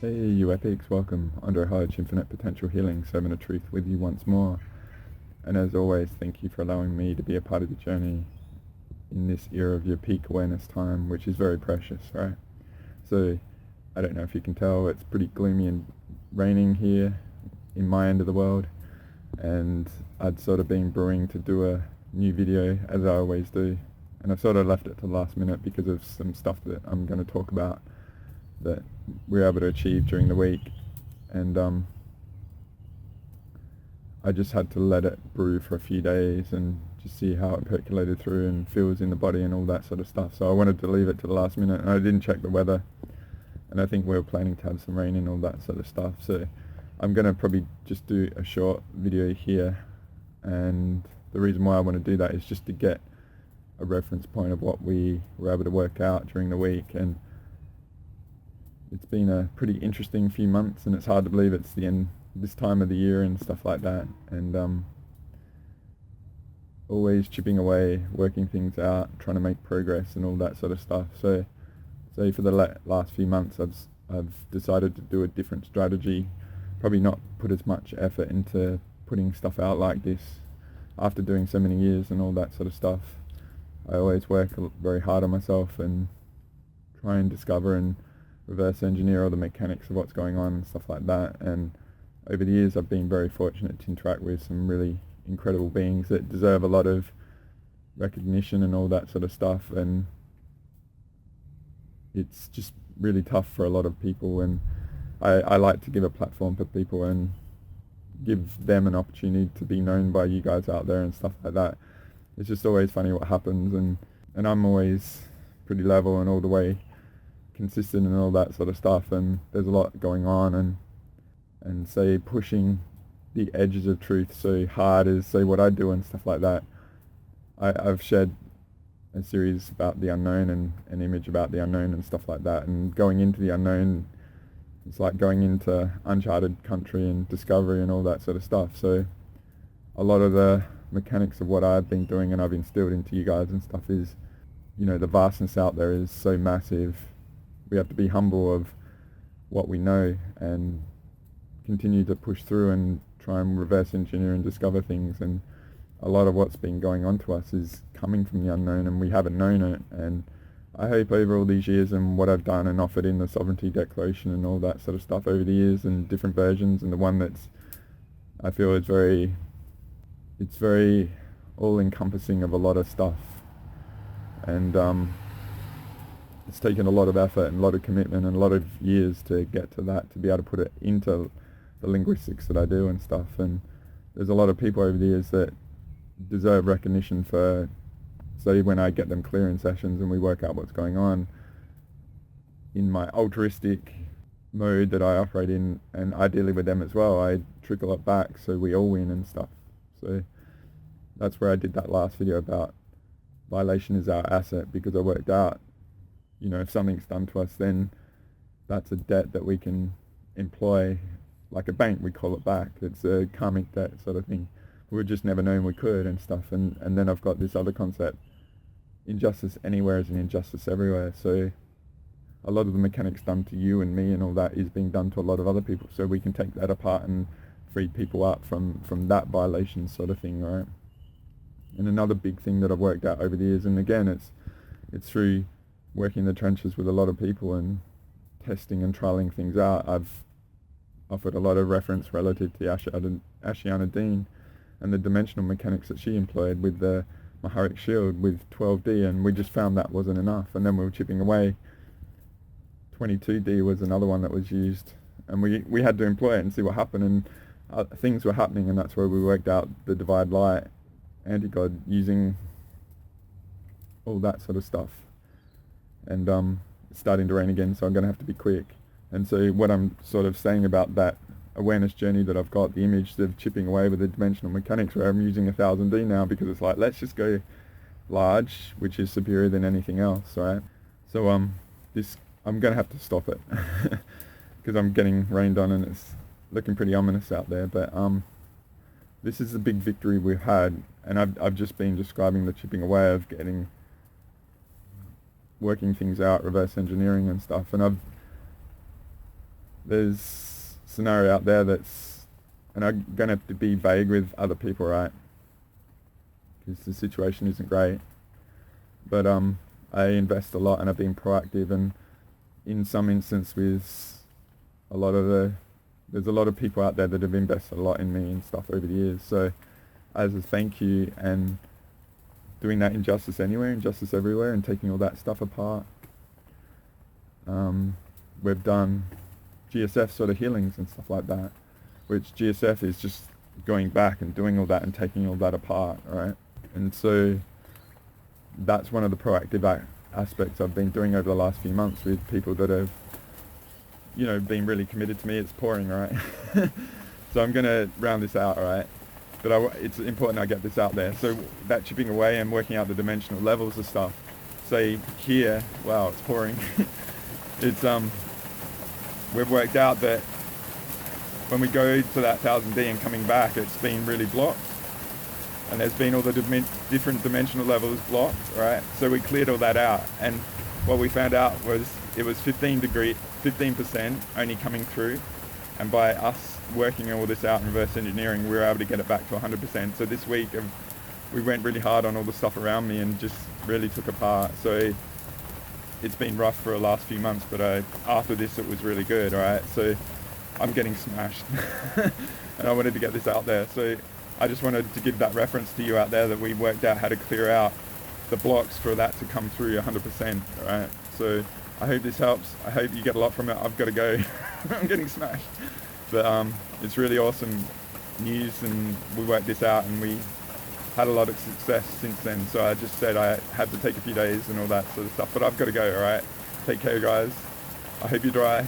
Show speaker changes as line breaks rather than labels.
Hey, you epics, welcome. Under Hodge, Infinite Potential Healing, Servant of Truth with you once more. And as always, thank you for allowing me to be a part of the journey in this era of your peak awareness time, which is very precious, right? So, I don't know if you can tell, it's pretty gloomy and raining here in my end of the world. And I'd sort of been brewing to do a new video, as I always do. And I've sort of left it to the last minute because of some stuff that I'm going to talk about that we were able to achieve during the week, and I just had to let it brew for a few days and just see how it percolated through and feels in the body and all that sort of stuff. So I wanted to leave it to the last minute, and I didn't check the weather, and I think we were planning to have some rain and all that sort of stuff. So I'm going to probably just do a short video here, and the reason why I want to do that is just to get a reference point of what we were able to work out during the week. And it's been a pretty interesting few months, and it's hard to believe it's the end, this time of the year and stuff like that, and always chipping away, working things out, trying to make progress and all that sort of stuff. So for the last few months I've decided to do a different strategy, probably not put as much effort into putting stuff out like this after doing so many years and all that sort of stuff. I always work very hard on myself and try and discover and reverse engineer all the mechanics of what's going on and stuff like that. And over the years I've been very fortunate to interact with some really incredible beings that deserve a lot of recognition and all that sort of stuff, and it's just really tough for a lot of people, and I like to give a platform for people and give them an opportunity to be known by you guys out there and stuff like that. It's just always funny what happens, and I'm always pretty level and all the way consistent and all that sort of stuff, and there's a lot going on, and say pushing the edges of truth so hard is say what I do and stuff like that. I've shared a series about the unknown and an image about the unknown and stuff like that, and going into the unknown, it's like going into uncharted country and discovery and all that sort of stuff. So a lot of the mechanics of what I've been doing and I've instilled into you guys and stuff is, the vastness out there is so massive. We have to be humble of what we know and continue to push through and try and reverse engineer and discover things. And a lot of what's been going on to us is coming from the unknown, and we haven't known it. And I hope over all these years and what I've done and offered in the sovereignty declaration and all that sort of stuff over the years and different versions, and the one that's I feel is it's very all encompassing of a lot of stuff, and it's taken a lot of effort and a lot of commitment and a lot of years to get to that, to be able to put it into the linguistics that I do and stuff. And there's a lot of people over the years that deserve recognition for, say, when I get them clearing sessions and we work out what's going on in my altruistic mode that I operate in, and ideally with them as well, I trickle it back so we all win and stuff. So that's where I did that last video about violation is our asset, because I worked out, if something's done to us, then that's a debt that we can employ, like a bank, we call it back. It's a karmic debt sort of thing. We've just never known we could and stuff. And then I've got this other concept, injustice anywhere is an injustice everywhere. So a lot of the mechanics done to you and me and all that is being done to a lot of other people. So we can take that apart and free people up from that violation sort of thing, right? And another big thing that I've worked out over the years, and again, it's through working in the trenches with a lot of people and testing and trialing things out. I've offered a lot of reference relative to Ashiana Dean and the dimensional mechanics that she employed with the Maharic shield with 12D, and we just found that wasn't enough, and then we were chipping away. 22D was another one that was used, and we had to employ it and see what happened, and things were happening, and that's where we worked out the divide light, anti-God, using all that sort of stuff. And it's starting to rain again, so I'm going to have to be quick. And so what I'm sort of saying about that awareness journey that I've got, the image of chipping away with the dimensional mechanics, where I'm using 1000D now, because it's like, let's just go large, which is superior than anything else, right? So this, I'm going to have to stop it because I'm getting rained on and it's looking pretty ominous out there. But this is the big victory we've had, and I've just been describing the chipping away of working things out, reverse engineering and stuff. And there's a scenario out there that's, and I'm going to have to be vague with other people, right? Because the situation isn't great. But I invest a lot and I've been proactive, and in some instance with there's a lot of people out there that have invested a lot in me and stuff over the years. So as a thank you, and doing that Injustice Anywhere, Injustice Everywhere, and taking all that stuff apart, we've done GSF sort of healings and stuff like that, which GSF is just going back and doing all that and taking all that apart, right? And so that's one of the proactive aspects I've been doing over the last few months with people that have, you know, been really committed to me. It's pouring, right? So I'm going to round this out, right? But it's important I get this out there. So that chipping away and working out the dimensional levels of stuff. Say here, wow, it's pouring. It's we've worked out that when we go to that 1000D and coming back, it's been really blocked, and there's been all the different dimensional levels blocked, right? So we cleared all that out, and what we found out was it was 15% only coming through, and by us working all this out and reverse engineering, we were able to get it back to 100%. So this week we went really hard on all the stuff around me and just really took apart. So it's been rough for the last few months, but after this it was really good, all right? So I'm getting smashed and I wanted to get this out there. So I just wanted to give that reference to you out there, that we worked out how to clear out the blocks for that to come through 100%, all right? So I hope this helps. I hope you get a lot from it. I've got to go. I'm getting smashed. But it's really awesome news, and we worked this out and we had a lot of success since then. So I just said I had to take a few days and all that sort of stuff, but I've got to go, all right? Take care, guys. I hope you're dry.